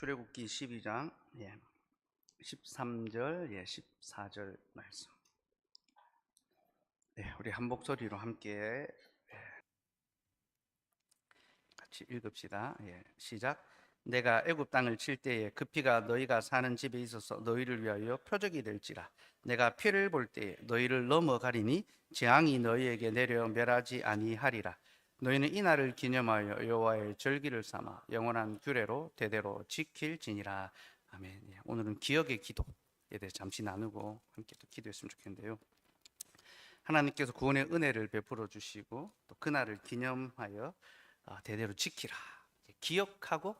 출애굽기 12장 13절 14절 말씀. 우리 한 목소리로 함께 같이 읽읍시다. 시작. 내가 애굽 땅을 칠 때에 그 피가 너희가 사는 집에 있어서 너희를 위하여 표적이 될지라. 내가 피를 볼 때에 너희를 넘어가리니 재앙이 너희에게 내려 멸하지 아니하리라. 너희는 이 날을 기념하여 여호와의 절기를 삼아 영원한 규례로 대대로 지킬지니라. 아멘. 오늘은 기억의 기도에 대해 잠시 나누고 함께 또 기도했으면 좋겠는데요. 하나님께서 구원의 은혜를 베풀어 주시고 또 그날을 기념하여 대대로 지키라. 기억하고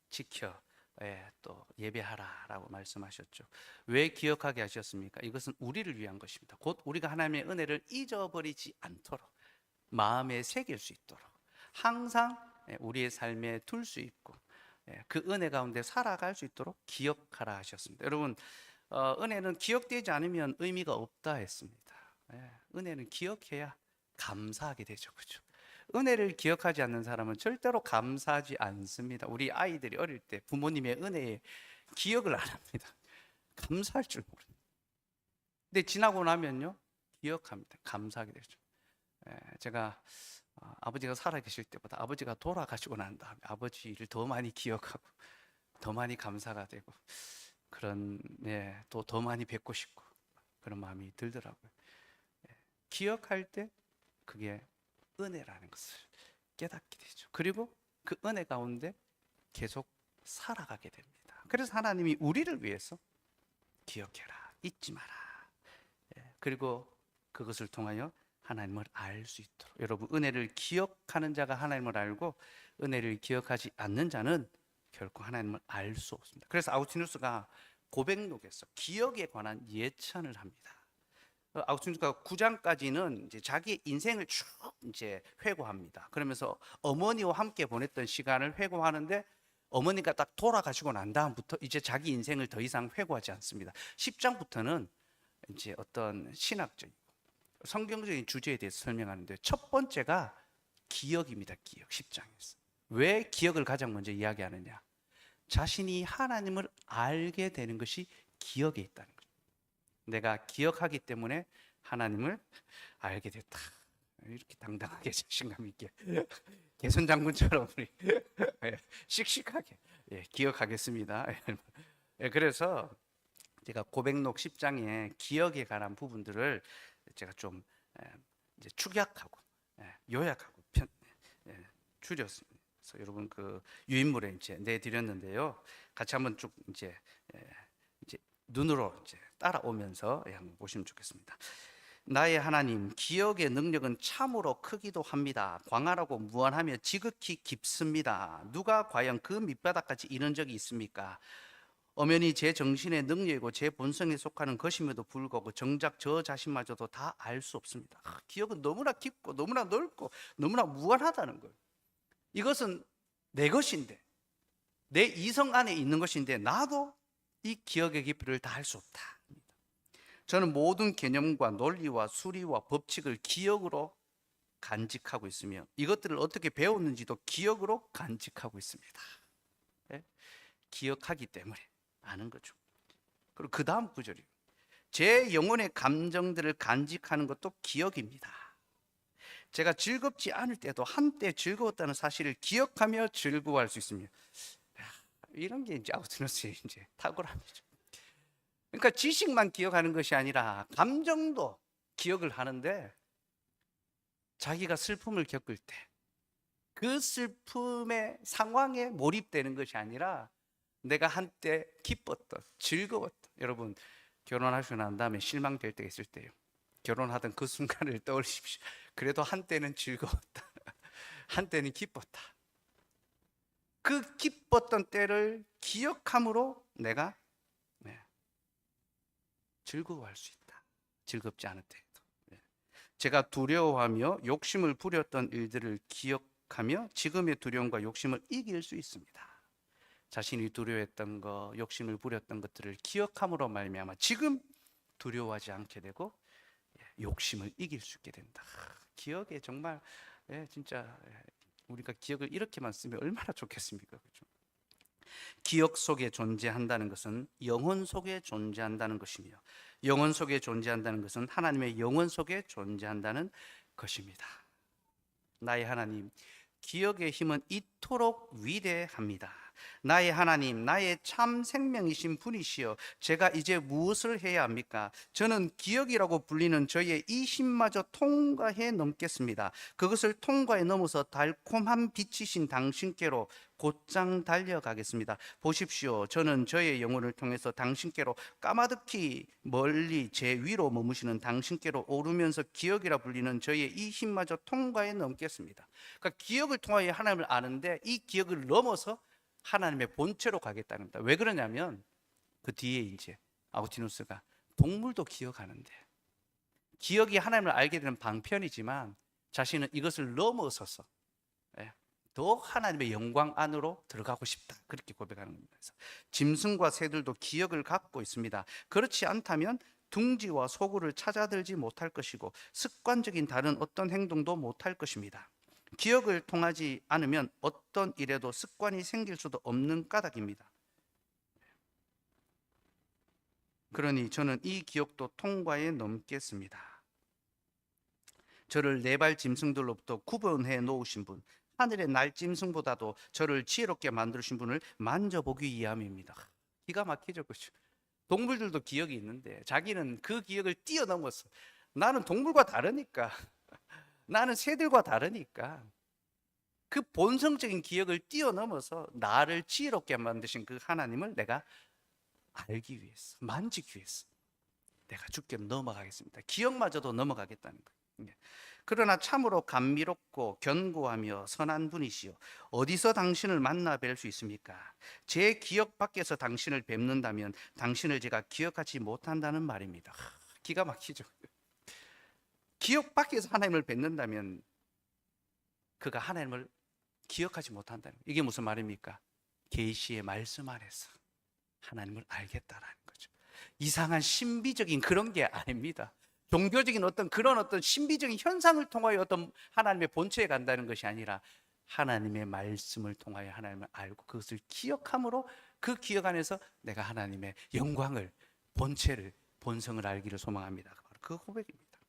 지켜 또 예배하라라고 말씀하셨죠. 왜 기억하게 하셨습니까? 이것은 우리를 위한 것입니다. 곧 우리가 하나님의 은혜를 잊어버리지 않도록 마음에 새길 수 있도록 항상 우리의 삶에 둘 수 있고 그 은혜 가운데 살아갈 수 있도록 기억하라 하셨습니다. 여러분, 은혜는 기억되지 않으면 의미가 없다 했습니다. 은혜는 기억해야 감사하게 되죠. 그렇죠? 은혜를 기억하지 않는 사람은 절대로 감사하지 않습니다. 우리 아이들이 어릴 때 부모님의 은혜에 기억을 안 합니다. 감사할 줄 모릅니다. 근데 지나고 나면요, 기억합니다. 감사하게 되죠. 제가 아버지가 살아계실 때보다 아버지가 돌아가시고 난 다음에 아버지를 더 많이 기억하고 더 많이 감사가 되고 그런 더 많이 뵙고 싶고 그런 마음이 들더라고요. 기억할 때 그게 은혜라는 것을 깨닫게 되죠. 그리고 그 은혜 가운데 계속 살아가게 됩니다. 그래서 하나님이 우리를 위해서 기억해라, 잊지 마라. 그리고 그것을 통하여 하나님을 알 수 있도록. 여러분, 은혜를 기억하는 자가 하나님을 알고 은혜를 기억하지 않는 자는 결코 하나님을 알 수 없습니다. 그래서 아우구스티누스가 고백록에서 기억에 관한 예찬을 합니다. 아우구스티누스가 9장까지는 이제 자기 인생을 쭉 이제 회고합니다. 그러면서 어머니와 함께 보냈던 시간을 회고하는데 어머니가 딱 돌아가시고 난 다음부터 이제 자기 인생을 더 이상 회고하지 않습니다. 10장부터는 이제 어떤 신학적인 성경적인 주제에 대해서 설명하는데 첫 번째가 기억입니다. 기억. 10장에서 왜 기억을 가장 먼저 이야기하느냐? 자신이 하나님을 알게 되는 것이 기억에 있다는 거죠. 내가 기억하기 때문에 하나님을 알게 됐다. 이렇게 당당하게 자신감 있게 개선 장군처럼 우리 씩씩하게 기억하겠습니다. 그래서 제가 고백록 10장의 기억에 관한 부분들을 제가 좀 이제 축약하고 요약하고 줄였습니다. 그래서 여러분 그 유인물에 이제 내드렸는데요. 같이 한번 쭉 이제 눈으로 이제 따라오면서 한번 보시면 좋겠습니다. 나의 하나님, 기억의 능력은 참으로 크기도 합니다. 광활하고 무한하며 지극히 깊습니다. 누가 과연 그 밑바닥까지 이른 적이 있습니까? 엄연히 제 정신의 능력이고 제 본성에 속하는 것임에도 불구하고 정작 저 자신마저도 다 알 수 없습니다. 기억은 너무나 깊고 너무나 넓고 너무나 무한하다는 거예요. 이것은 내 것인데, 내 이성 안에 있는 것인데 나도 이 기억의 깊이를 다 알 수 없다. 저는 모든 개념과 논리와 수리와 법칙을 기억으로 간직하고 있으며 이것들을 어떻게 배웠는지도 기억으로 간직하고 있습니다. 기억하기 때문에 아는 거죠. 그리고 그 다음 구절이에요. 제 영혼의 감정들을 간직하는 것도 기억입니다. 제가 즐겁지 않을 때도 한때 즐거웠다는 사실을 기억하며 즐거워할 수 있습니다. 이런 게 이제 아우구스티누스의 이제 탁월함이죠. 그러니까 지식만 기억하는 것이 아니라 감정도 기억을 하는데 자기가 슬픔을 겪을 때 그 슬픔의 상황에 몰입되는 것이 아니라 내가 한때 기뻤던, 즐거웠던, 여러분 결혼하시고 난 다음에 실망될 때가 있을 때요. 결혼하던 그 순간을 떠올리십시오. 그래도 한때는 즐거웠다. 한때는 기뻤다. 그 기뻤던 때를 기억함으로 내가 즐거워할 수 있다. 즐겁지 않을 때에도. 제가 두려워하며 욕심을 부렸던 일들을 기억하며 지금의 두려움과 욕심을 이길 수 있습니다. 자신이 두려워했던 것, 욕심을 부렸던 것들을 기억함으로 말미암아 지금 두려워하지 않게 되고 욕심을 이길 수 있게 된다. 기억에 정말 진짜 우리가 기억을 이렇게만 쓰면 얼마나 좋겠습니까? 그렇죠? 기억 속에 존재한다는 것은 영혼 속에 존재한다는 것이며, 영혼 속에 존재한다는 것은 하나님의 영혼 속에 존재한다는 것입니다. 나의 하나님, 기억의 힘은 이토록 위대합니다. 나의 하나님, 나의 참 생명이신 분이시여, 제가 이제 무엇을 해야 합니까? 저는 기억이라고 불리는 저의 이 힘마저 통과해 넘겠습니다. 그것을 통과해 넘어서 달콤한 빛이신 당신께로 곧장 달려가겠습니다. 보십시오, 저는 저의 영혼을 통해서 당신께로, 까마득히 멀리 제 위로 머무시는 당신께로 오르면서 기억이라 불리는 저의 이 힘마저 통과해 넘겠습니다. 그러니까 기억을 통하여 하나님을 아는데, 이 기억을 넘어서 하나님의 본체로 가겠다는 겁니다. 왜 그러냐면 그 뒤에 이제 아우구스티누스가 동물도 기억하는데, 기억이 하나님을 알게 되는 방편이지만 자신은 이것을 넘어서서 더 하나님의 영광 안으로 들어가고 싶다, 그렇게 고백하는 겁니다. 그래서 짐승과 새들도 기억을 갖고 있습니다. 그렇지 않다면 둥지와 소굴을 찾아들지 못할 것이고 습관적인 다른 어떤 행동도 못할 것입니다. 기억을 통하지 않으면 어떤 일에도 습관이 생길 수도 없는 까닭입니다. 그러니 저는 이 기억도 통과해 넘겠습니다. 저를 네발 짐승들로부터 구분해 놓으신 분, 하늘의 날짐승보다도 저를 지혜롭게 만드신 분을 만져보기 위함입니다. 기가 막히죠, 그렇죠? 동물들도 기억이 있는데 자기는 그 기억을 뛰어넘었어. 나는 동물과 다르니까, 나는 새들과 다르니까 그 본성적인 기억을 뛰어넘어서 나를 지혜롭게 만드신 그 하나님을 내가 알기 위해서, 만지기 위해서 내가 주께 넘어가겠습니다. 기억마저도 넘어가겠다는 거예요. 그러나 참으로 감미롭고 견고하며 선한 분이시여, 어디서 당신을 만나 뵐 수 있습니까? 제 기억 밖에서 당신을 뵙는다면 당신을 제가 기억하지 못한다는 말입니다. 기가 막히죠. 기억 밖에서 하나님을 뵙는다면 그가 하나님을 기억하지 못한다는, 이게 무슨 말입니까? 계시의 말씀 안에서 하나님을 알겠다라는 거죠. 이상한 신비적인 그런 게 아닙니다. 종교적인 그런 신비적인 현상을 통하여 어떤 하나님의 본체에 간다는 것이 아니라 하나님의 말씀을 통하여 하나님을 알고 그것을 기억함으로 그 기억 안에서 내가 하나님의 영광을, 본체를, 본성을 알기를 소망합니다. 바로 그 고백입니다.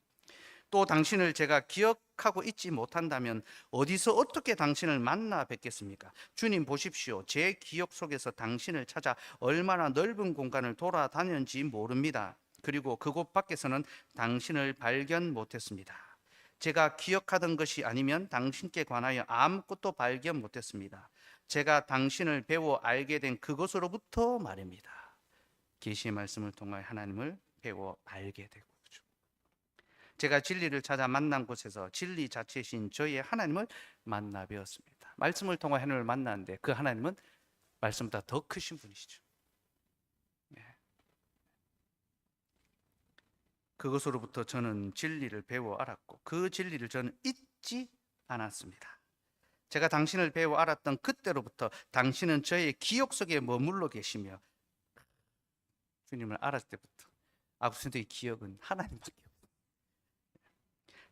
또 당신을 제가 기억하고 있지 못한다면 어디서 어떻게 당신을 만나 뵙겠습니까? 주님 보십시오, 제 기억 속에서 당신을 찾아 얼마나 넓은 공간을 돌아다녔는지 모릅니다. 그리고 그곳 밖에서는 당신을 발견 못했습니다. 제가 기억하던 것이 아니면 당신께 관하여 아무것도 발견 못했습니다. 제가 당신을 배워 알게 된 그것으로부터 말입니다. 계시의 말씀을 통하여 하나님을 배워 알게 되고, 제가 진리를 찾아 만난 곳에서 진리 자체이신 저의 하나님을 만나 뵈었습니다. 말씀을 통해 하나님을 만났는데 그 하나님은 말씀보다 더 크신 분이시죠. 그것으로부터 저는 진리를 배워 알았고 그 진리를 저는 잊지 않았습니다. 제가 당신을 배워 알았던 그때로부터 당신은 저의 기억 속에 머물러 계시며, 주님을 알았을 때부터 아구스틴의 기억은 하나님밖에 없어요.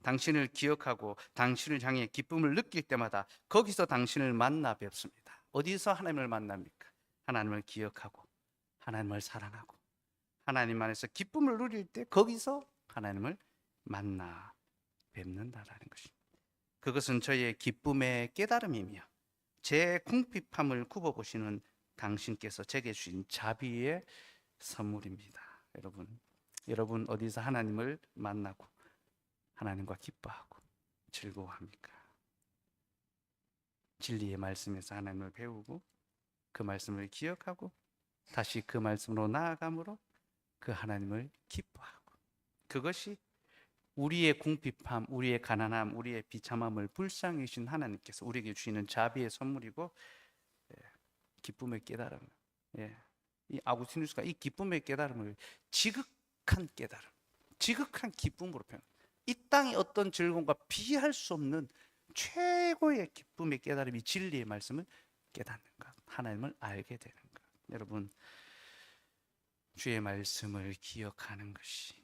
당신을 기억하고 당신을 향해 기쁨을 느낄 때마다 거기서 당신을 만나 뵙습니다. 어디서 하나님을 만납니까? 하나님을 기억하고 하나님을 사랑하고 하나님 안에서 기쁨을 누릴 때 거기서 하나님을 만나 뵙는다라는 것입니다. 그것은 저의 기쁨의 깨달음이며 제 궁핍함을 굽어보시는 당신께서 제게 주신 자비의 선물입니다. 여러분 어디서 하나님을 만나고 하나님과 기뻐하고 즐거워합니까? 진리의 말씀에서 하나님을 배우고 그 말씀을 기억하고 다시 그 말씀으로 나아감으로 그 하나님을 기뻐하고, 그것이 우리의 궁핍함, 우리의 가난함, 우리의 비참함을 불쌍히 여기신 하나님께서 우리에게 주시는 자비의 선물이고 기쁨의 깨달음. 이 아구스티누스가 이 기쁨의 깨달음을 지극한 깨달음, 지극한 기쁨으로 표현. 이 땅의 어떤 즐거움과 비할 수 없는 최고의 기쁨의 깨달음이 진리의 말씀을 깨닫는 것, 하나님을 알게 되는 것. 여러분, 주의 말씀을 기억하는 것이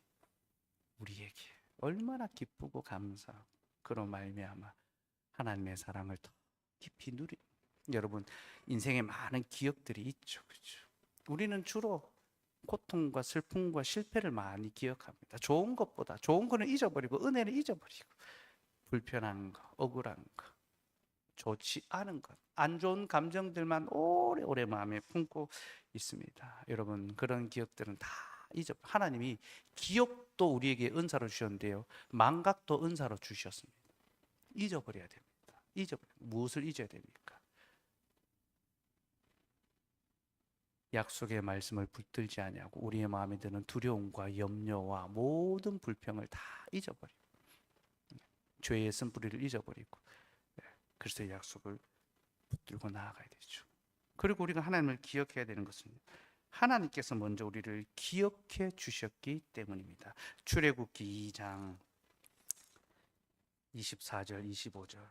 우리에게 얼마나 기쁘고 감사하고 그런 말미암아 하나님의 사랑을 더 깊이 누리, 여러분, 인생에 많은 기억들이 있죠. 그렇죠? 우리는 주로 고통과 슬픔과 실패를 많이 기억합니다. 좋은 것보다 좋은 거는 잊어버리고 은혜는 잊어버리고 불편한 거, 억울한 거, 좋지 않은 것, 안 좋은 감정들만 오래오래 마음에 품고 있습니다. 여러분, 그런 기억들은 다 하나님이 기억도 우리에게 은사로 주셨는데요, 망각도 은사로 주셨습니다. 잊어버려야 됩니다. 무엇을 잊어야 됩니까? 약속의 말씀을 붙들지 아니하고 우리의 마음에 드는 두려움과 염려와 모든 불평을 다 잊어버리고 죄의 쓴뿌리를 잊어버리고 그리스도의 약속을 붙들고 나아가야 되죠. 그리고 우리가 하나님을 기억해야 되는 것은 하나님께서 먼저 우리를 기억해 주셨기 때문입니다. 출애굽기 2장 24절 25절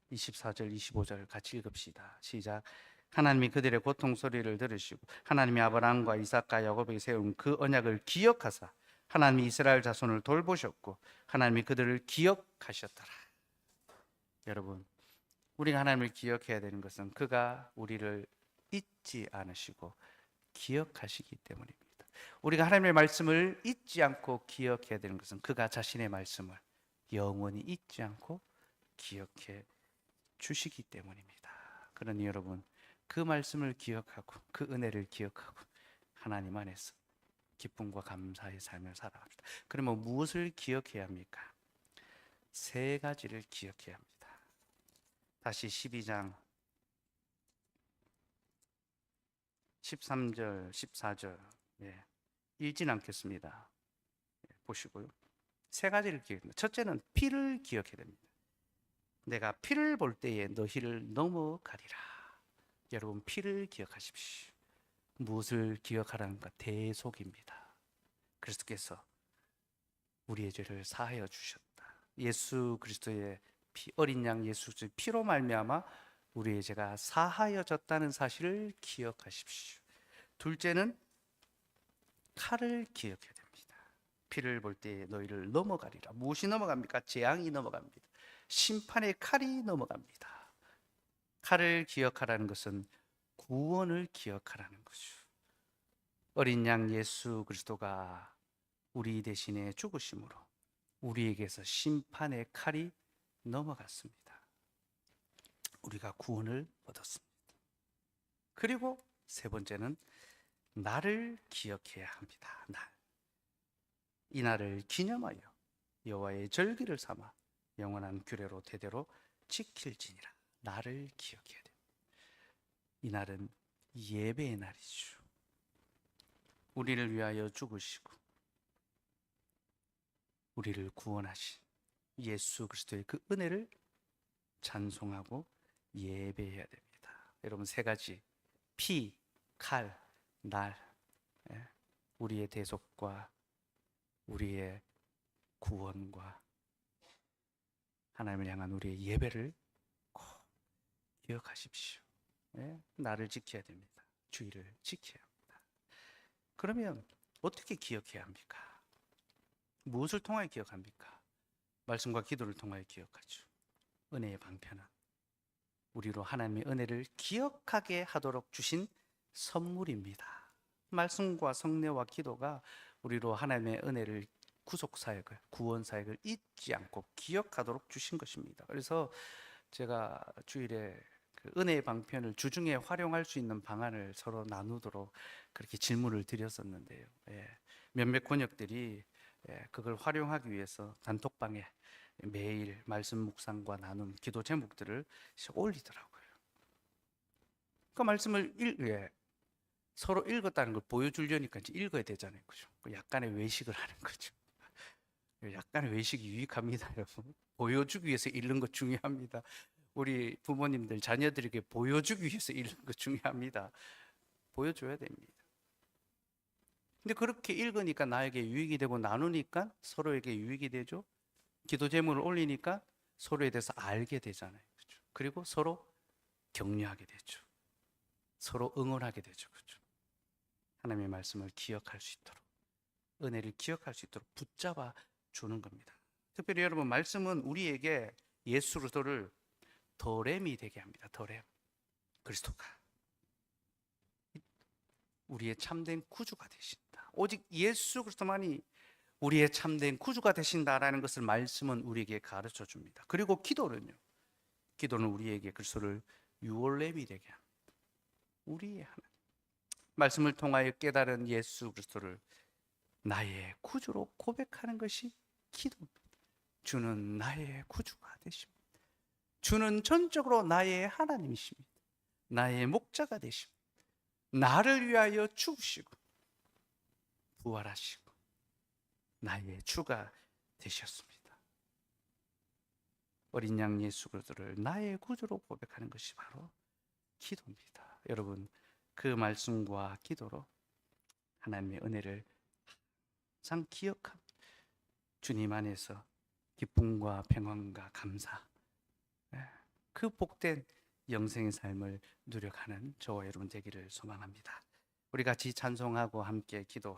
24절 25절 같이 읽읍시다. 시작. 하나님이 그들의 고통 소리를 들으시고 하나님이 아브라함과 이삭과 야곱에게 세운 그 언약을 기억하사 하나님이 이스라엘 자손을 돌보셨고 하나님이 그들을 기억하셨더라. 여러분, 우리가 하나님을 기억해야 되는 것은 그가 우리를 잊지 않으시고 기억하시기 때문입니다. 우리가 하나님의 말씀을 잊지 않고 기억해야 되는 것은 그가 자신의 말씀을 영원히 잊지 않고 기억해 주시기 때문입니다. 그러니 여러분, 그 말씀을 기억하고 그 은혜를 기억하고 하나님 안에서 기쁨과 감사의 삶을 살아갑시다. 그러면 무엇을 기억해야 합니까? 세 가지를 기억해야 합니다. 다시 12장 13절 14절 읽진 않겠습니다. 보시고요. 세 가지를 기억합니다. 첫째는 피를 기억해야 됩니다. 내가 피를 볼 때에 너희를 넘어가리라. 여러분, 피를 기억하십시오. 무엇을 기억하라는가? 대속입니다. 그리스도께서 우리의 죄를 사하여 주셨다. 예수 그리스도의 피, 어린 양 예수 그리스도의 피로 말미암아 우리의 죄가 사하여졌다는 사실을 기억하십시오. 둘째는 칼을 기억해야 됩니다. 피를 볼 때 너희를 넘어가리라. 무엇이 넘어갑니까? 재앙이 넘어갑니다. 심판의 칼이 넘어갑니다. 칼을 기억하라는 것은 구원을 기억하라는 것이죠. 어린 양 예수 그리스도가 우리 대신에 죽으심으로 우리에게서 심판의 칼이 넘어갔습니다. 우리가 구원을 얻었습니다. 그리고 세 번째는 날을 기억해야 합니다. 이 날을 기념하여 여호와의 절기를 삼아 영원한 규례로 대대로 지킬지니라. 날을 기억해야 됩니다. 이 날은 예배의 날이죠. 우리를 위하여 죽으시고 우리를 구원하신 예수 그리스도의 그 은혜를 찬송하고 예배해야 됩니다. 여러분, 세 가지, 피, 칼, 날, 우리의 대속과 우리의 구원과 하나님을 향한 우리의 예배를 꼭 기억하십시오. 나를 지켜야 됩니다. 주의를 지켜야 합니다. 그러면 어떻게 기억해야 합니까? 무엇을 통하여 기억합니까? 말씀과 기도를 통하여 기억하죠. 은혜의 방편은 우리로 하나님의 은혜를 기억하게 하도록 주신 선물입니다. 말씀과 성례와 기도가 우리로 하나님의 은혜를 구속사역을, 구원사역을 잊지 않고 기억하도록 주신 것입니다. 그래서 제가 주일에 그 은혜의 방편을 주중에 활용할 수 있는 방안을 서로 나누도록 그렇게 질문을 드렸었는데요. 몇몇 권역들이 그걸 활용하기 위해서 단톡방에 매일 말씀 묵상과 나눔, 기도 제목들을 올리더라고요. 그 말씀을 서로 읽었다는 걸 보여주려니까 이제 읽어야 되잖아요. 그죠? 약간의 외식을 하는 거죠. 약간의 외식이 유익합니다, 여러분. 보여주기 위해서 읽는 것 중요합니다. 우리 부모님들 자녀들에게 보여주기 위해서 읽는 것 중요합니다. 보여줘야 됩니다. 근데 그렇게 읽으니까 나에게 유익이 되고 나누니까 서로에게 유익이 되죠. 기도 제목을 올리니까 서로에 대해서 알게 되잖아요. 그렇죠? 그리고 서로 격려하게 되죠. 서로 응원하게 되죠. 그렇죠? 하나님의 말씀을 기억할 수 있도록, 은혜를 기억할 수 있도록 붙잡아 주는 겁니다. 특별히 여러분, 말씀은 우리에게 예수 그리스도를 도렘이 되게 합니다. 도렘. 그리스도가 우리의 참된 구주가 되신다. 오직 예수 그리스도만이 우리의 참된 구주가 되신다라는 것을 말씀은 우리에게 가르쳐 줍니다. 그리고 기도는요. 기도는 우리에게 그리스도를 유월렘이 되게 합니다. 우리의 하나님. 말씀을 통하여 깨달은 예수 그리스도를 나의 구주로 고백하는 것이 기도입니다. 주는 나의 구주가 되십니다. 주는 전적으로 나의 하나님이십니다. 나의 목자가 되십니다. 나를 위하여 죽으시고 부활하시고 나의 주가 되셨습니다. 어린 양 예수 그리스도를 나의 구주로 고백하는 것이 바로 기도입니다. 여러분, 그 말씀과 기도로 하나님의 은혜를 항상 기억하며 주님 안에서 기쁨과 평안과 감사, 그 복된 영생의 삶을 누려가는 저와 여러분 되기를 소망합니다. 우리 같이 찬송하고 함께 기도